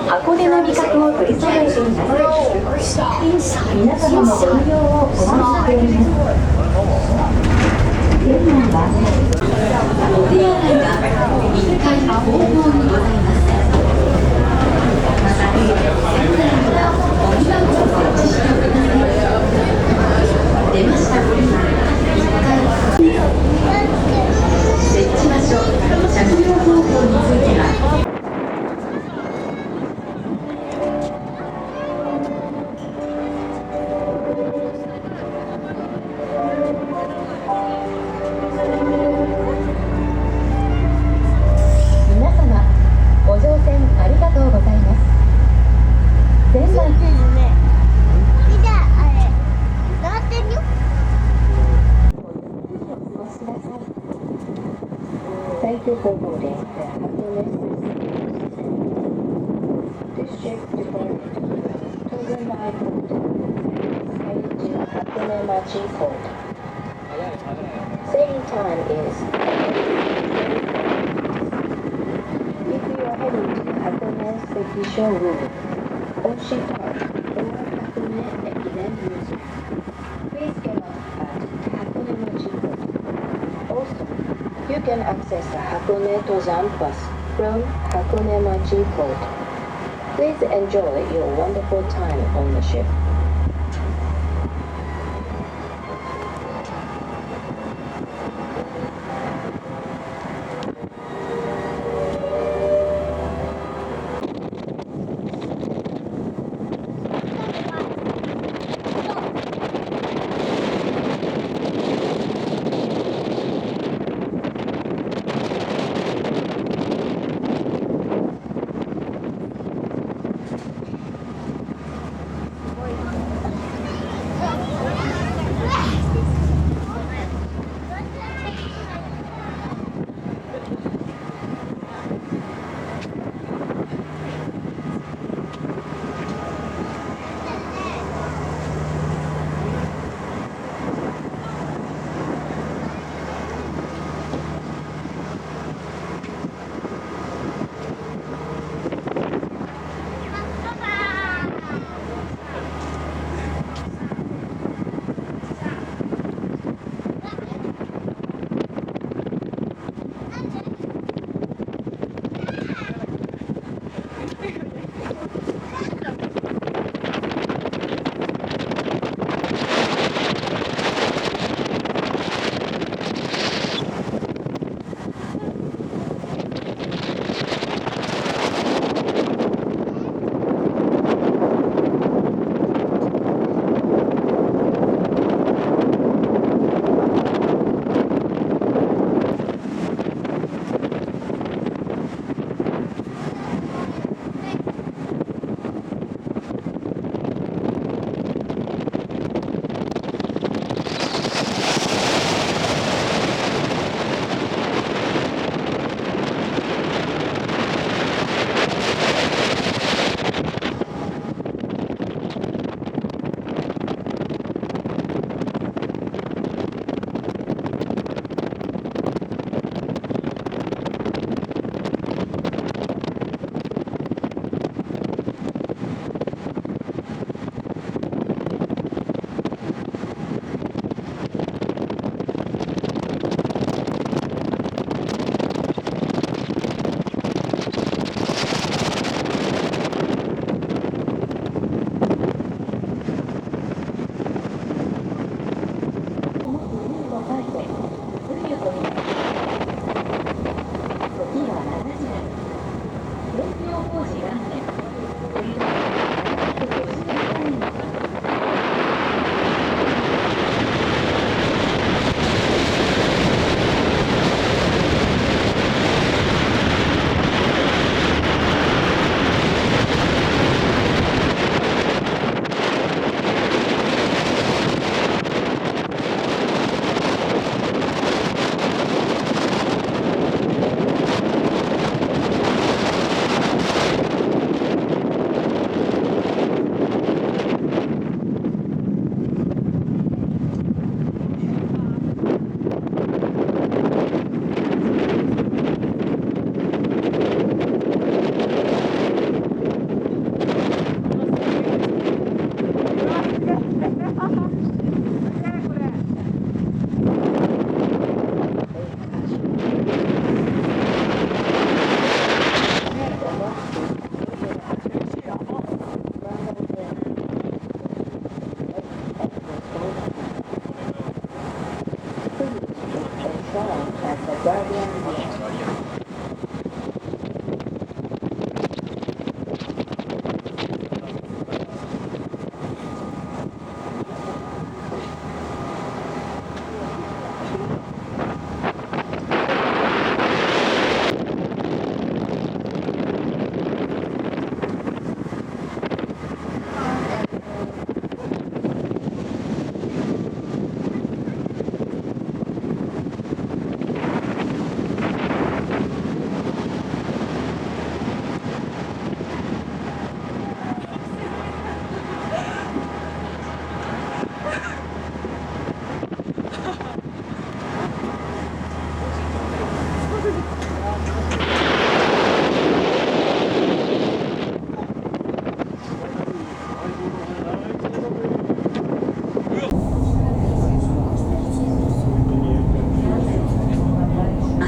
箱根の味覚を取り揃えています。皆様のご利用をお待ちしております。店内はお手洗いが1階後方にございます。また、店内からお荷物をお持ちしてください。出ましたご利用1階設置場所、着用方法については最強方法で箱根District Department Tobin Airport heading to Hakone Machi Port. Sailing time is if you are heading to Hakone Sekisho Road, Oshi Park, or Hakone Ekiden Museum, please get off at Hakone Machi Port. Also, you can access the Hakone Tozan bus from Hakone Machi Port. Please enjoy your wonderful time on the ship. すごい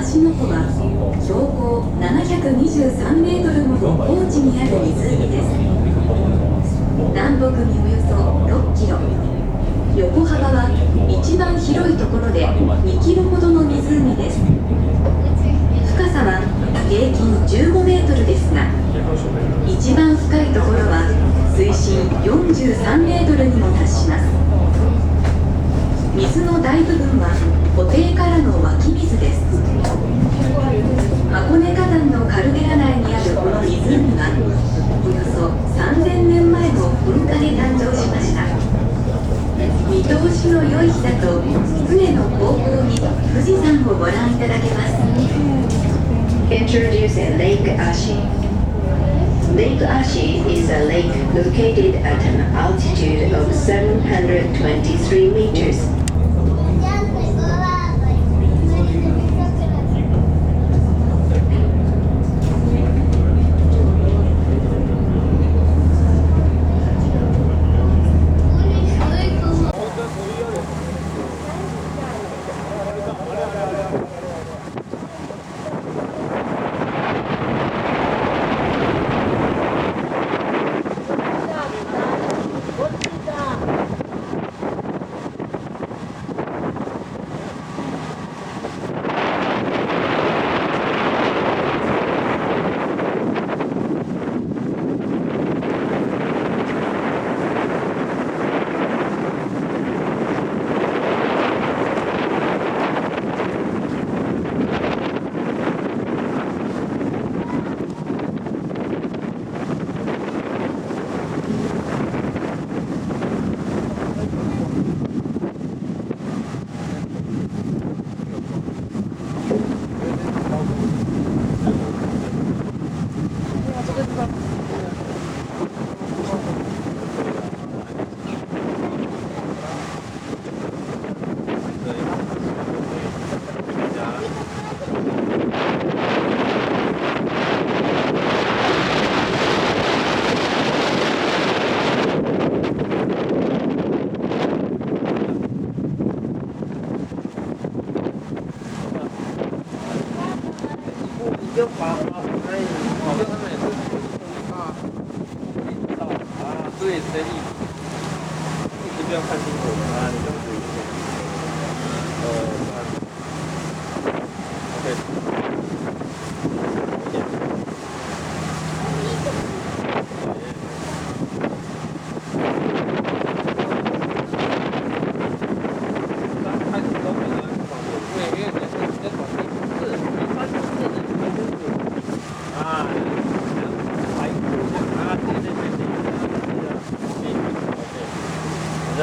芦ノ湖は標高723メートルもの高地にある湖です。南北におよそ6キロ、横幅は一番広いところで2キロほどの湖です。深さは平均15メートルですが、一番深いところは水深43メートルにも達します。水の大部分は湖底からの湧き水です。箱根火山のカルデラ内にあるこの湖はおよそ3000年前の噴火で誕生しました。見通しの良い日だと船の後方に富士山をご覧いただけます。 Introducing Lake Ashi. Lake Ashi is a lake located at an altitude of 723 meters.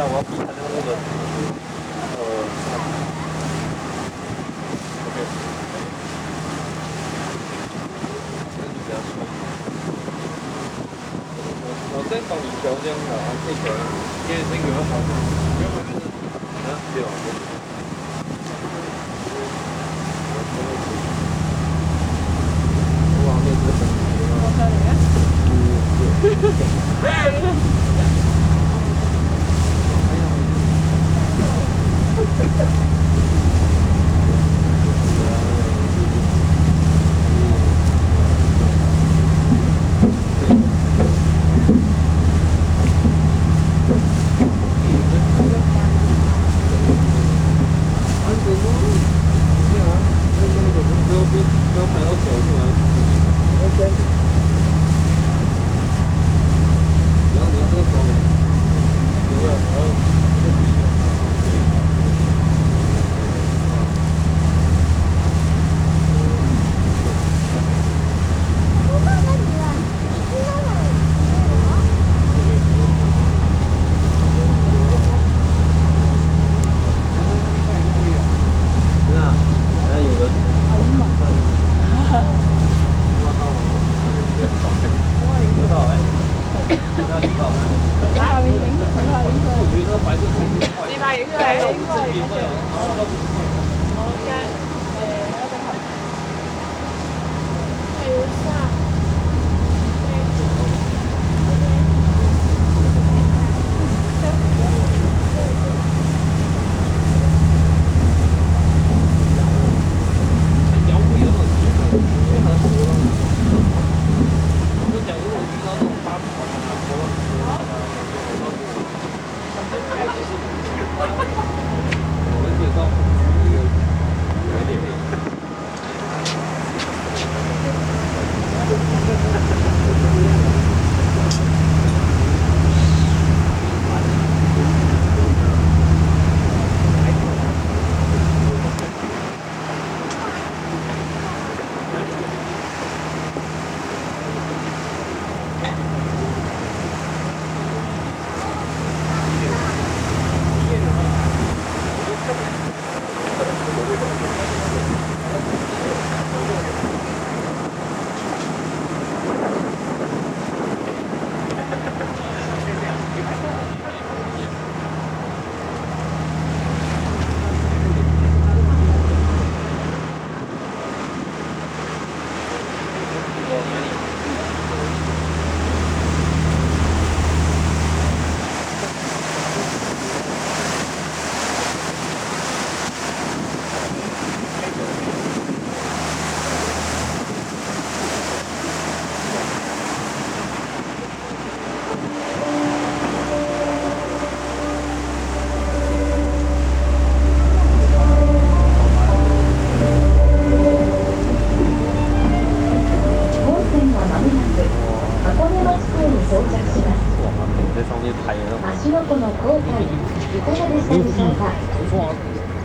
下，我要比他的那个OK，那就比较顺。我再帮你调这样的啊，可以调，因为那个好，要不然就是对吧？哇，那个很。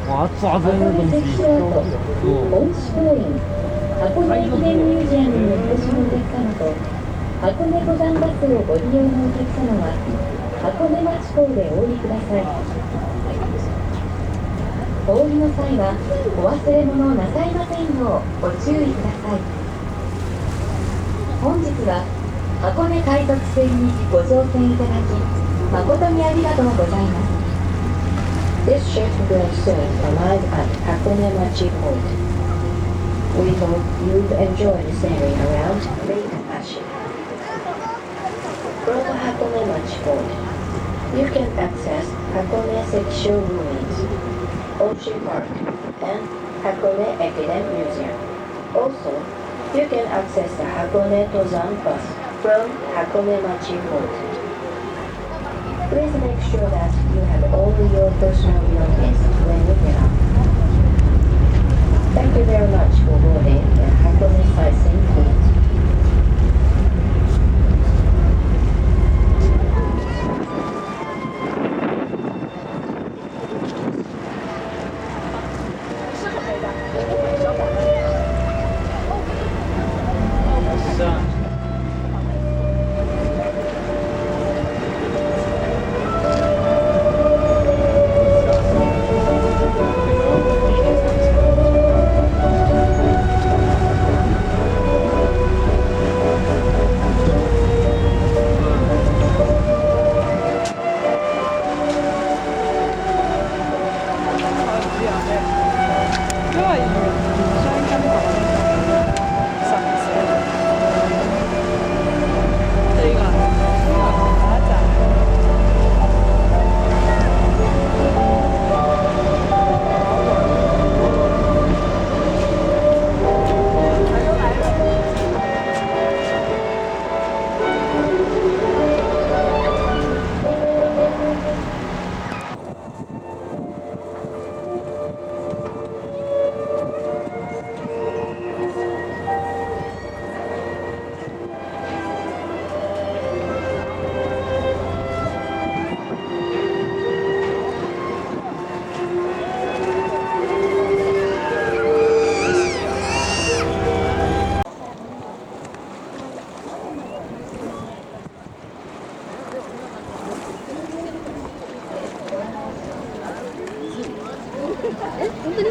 哇，抓着那个东西，恩賜公園、箱根駅伝ミュージアムにお越しのお客様と、箱根登山バスをご利用のお客様は、箱根町港でお降りください。お降りの際は、お忘れ物をなさいませんようご注意ください。本日は、箱根海賊船にご乗船いただき、誠にありがとうございます。This ship will soon arrive at Hakone-machi Port. We hope you enjoy sailing around Lake Ashi. From Hakone-machi Port, you can access Hakone Sekisho Ruins, Oshi Park, and Hakone Ekiden Museum. Also, you can access the Hakone Tozan bus from Hakone-machi Port. Please make sure that you have all your personal belongings when you get up. Thank you very much for boarding the Hakone Sightseeing Fleet. 是啊。本当に